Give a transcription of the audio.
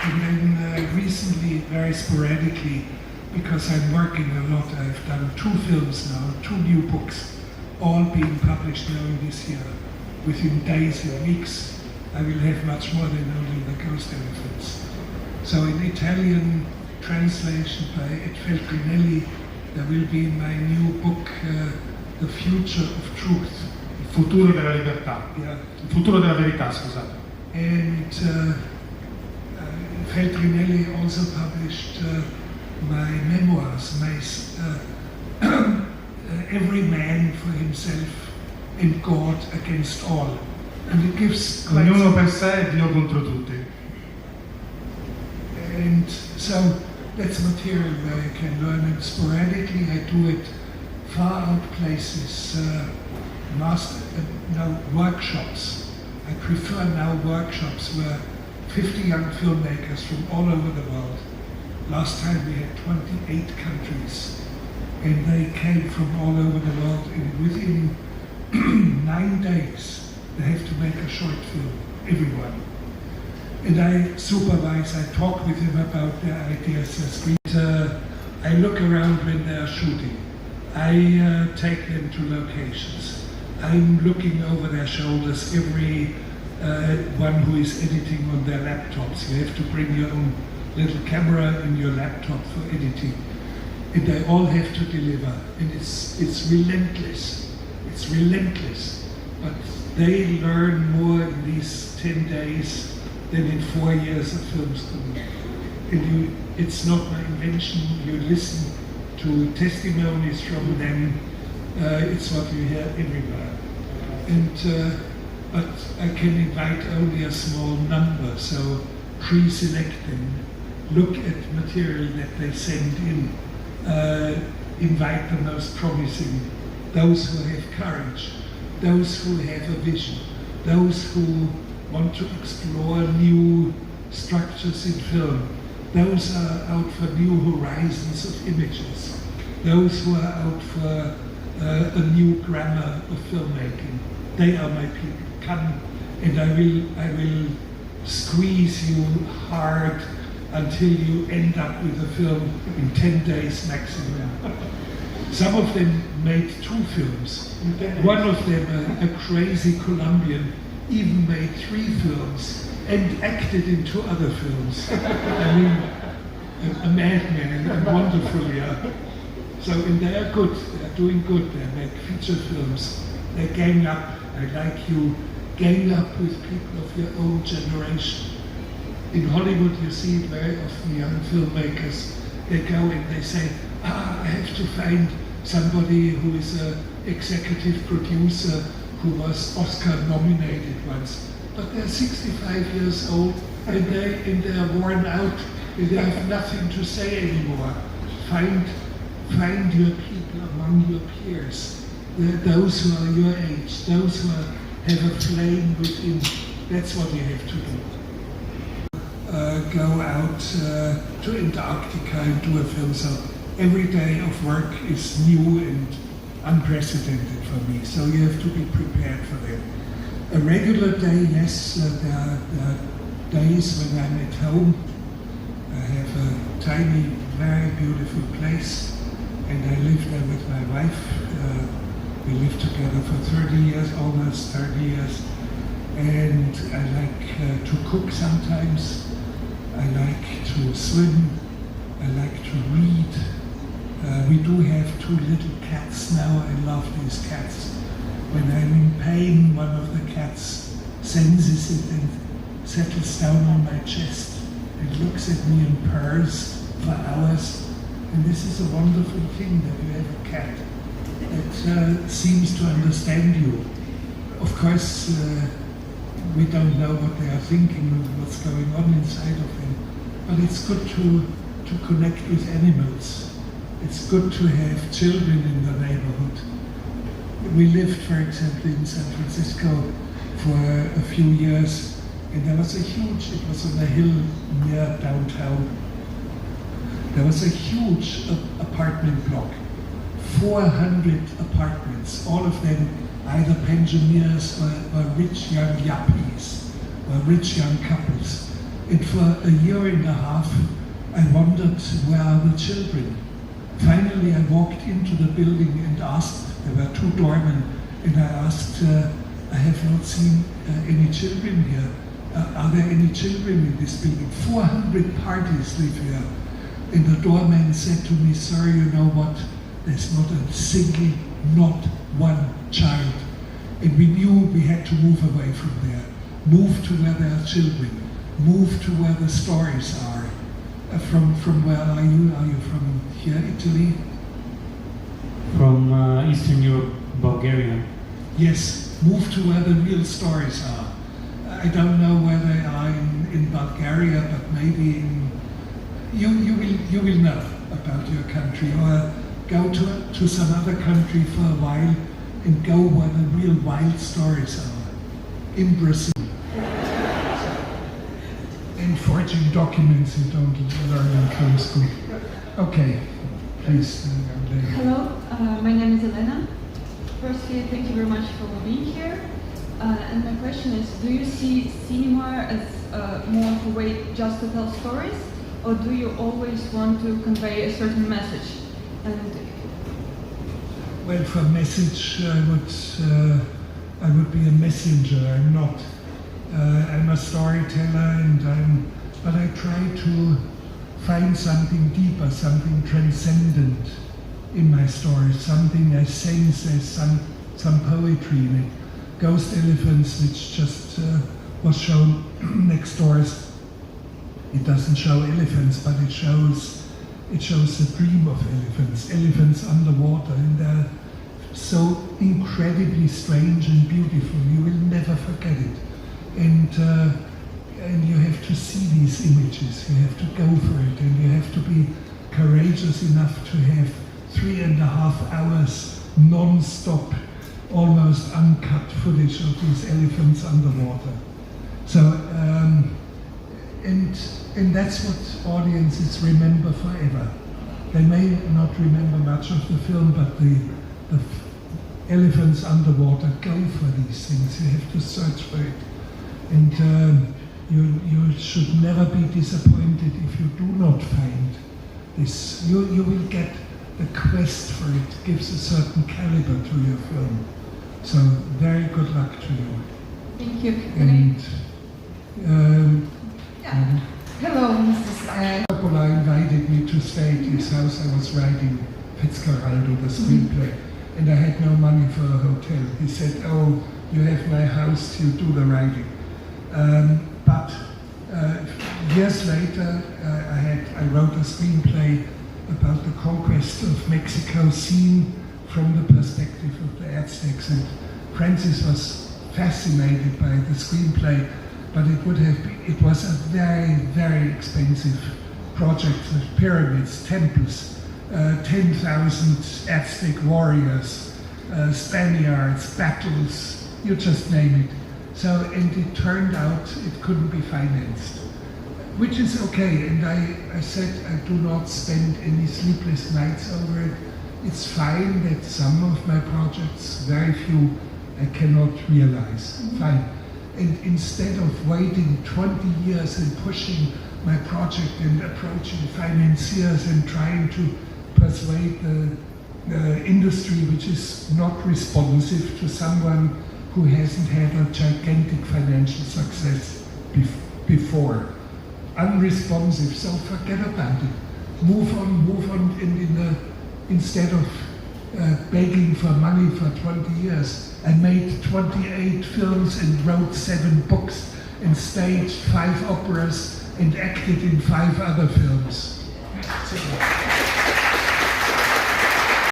And then recently, very sporadically, because I'm working a lot, I've done 2 films now, 2 new books, all being published now in this year. Within days and weeks, I will have much more than only the Ghost Elephants. So in Italian translation by Ed Feltrinelli, there will be in my new book, The Future of Truth. Il futuro della libertà. Yeah. Il futuro della verità, scusate. And Feltrinelli also published my memoirs, Every Man for Himself and God Against All. And it gives quite... Ognuno per sé e Dio contro tutti. And so that's material where I can learn, and sporadically I do it far out places, workshops. I prefer now workshops where 50 young filmmakers from all over the world. Last time we had 28 countries, and they came from all over the world, and within 9 days they have to make a short film, everyone. And I supervise, I talk with them about their ideas. I look around when they are shooting. I take them to locations. I'm looking over their shoulders, every one who is editing on their laptops. You have to bring your own little camera and your laptop for editing. And they all have to deliver. And it's relentless. It's relentless. But they learn more in these 10 days than in 4 years of film school. And it's not my invention. You listen to testimonies from them. It's what you hear everywhere. And but I can invite only a small number, so pre-select them, look at material that they send in, invite the most promising, those who have courage, those who have a vision, those who want to explore new structures in film, those are out for new horizons of images, those who are out for a new grammar of filmmaking. They are my people. Come, and I will squeeze you hard until you end up with a film in 10 days maximum. Some of them made 2 films. One of them, a crazy Colombian, even made 3 films and acted in 2 other films. I mean, a madman and wonderful, yeah. So, and they are good, they are doing good, they make feature films. They gang up, I like you, gang up with people of your own generation. In Hollywood you see it very often, young filmmakers, they go and they say, I have to find somebody who is an executive producer who was Oscar nominated once. But they're 65 years old and they're worn out and they have nothing to say anymore. Find your people among your peers, those who are your age, those who have a flame within. That's what you have to do. Go out to Antarctica and do a film. So every day of work is new and unprecedented for me. So you have to be prepared for that. A regular day, yes, there are days when I'm at home. I have a tiny, very beautiful place, and I live there with my wife. We lived together for 30 years, almost 30 years. And I like to cook sometimes. I like to swim. I like to read. We do have 2 little cats now. I love these cats. When I'm in pain, one of the cats senses it and settles down on my chest and looks at me and purrs for hours. And this is a wonderful thing that you have a cat that seems to understand you. Of course, we don't know what they are thinking, what's going on inside of them, but it's good to connect with animals. It's good to have children in the neighborhood. We lived, for example, in San Francisco for a few years, and there was it was on a hill near downtown. There was a huge apartment block, 400 apartments, all of them either pensioners or rich young yuppies or rich young couples. And for a year and a half, I wondered, where are the children? Finally, I walked into the building and asked, there were two doormen, and I asked, I have not seen any children here. Are there any children in this building? 400 parties live here. And the doorman said to me, sir, you know what? There's not a single, not one child. And we knew we had to move away from there. Move to where there are children. Move to where the stories are. From where are you? Are you from here, Italy? From Eastern Europe, Bulgaria. Yes, move to where the real stories are. I don't know where they are in Bulgaria, but maybe you will know about your country, or go to some other country for a while and go where the real wild stories are. In Brazil. And forging documents you don't learn in film school. Okay, please. Hello, my name is Elena. Firstly, thank you very much for being here. And my question is, do you see cinema as more of a way just to tell stories, or do you always want to convey a certain message? And well, for message, I would be a messenger. I'm not. I'm a storyteller, but I try to find something deeper, something transcendent in my stories, something I sense there's some poetry in it. Ghost Elephants, which just was shown next door. It doesn't show elephants, but it shows the dream of elephants, elephants underwater, and they're so incredibly strange and beautiful. You will never forget it. And you have to see these images, you have to go for it, and you have to be courageous enough to have 3.5 hours non-stop, almost uncut footage of these elephants underwater. So, and that's what audiences remember forever. They may not remember much of the film, but the elephants underwater go for these things. You have to search for it. And you should never be disappointed if you do not find this. You will get the quest for it, gives a certain caliber to your film. So very good luck to you. thank you. And Hello, Mrs. Coppola invited me to stay at his house. I was writing Fitzcarraldo, the screenplay, and I had no money for a hotel. He said, oh, you have my house, you do the writing. But years later, I wrote a screenplay about the conquest of Mexico, seen from the perspective of the Aztecs. And Francis was fascinated by the screenplay, but it was a very, very expensive project with pyramids, temples, 10,000 Aztec warriors, Spaniards, battles, you just name it. So, and it turned out it couldn't be financed, which is okay. And I said I do not spend any sleepless nights over it. It's fine that some of my projects, very few, I cannot realize. Fine. And instead of waiting 20 years and pushing my project and approaching financiers and trying to persuade the industry, which is not responsive to someone who hasn't had a gigantic financial success before. Unresponsive, so forget about it. Move on, and instead of begging for money for 20 years, I made 28 films and wrote 7 books and staged 5 operas and acted in 5 other films.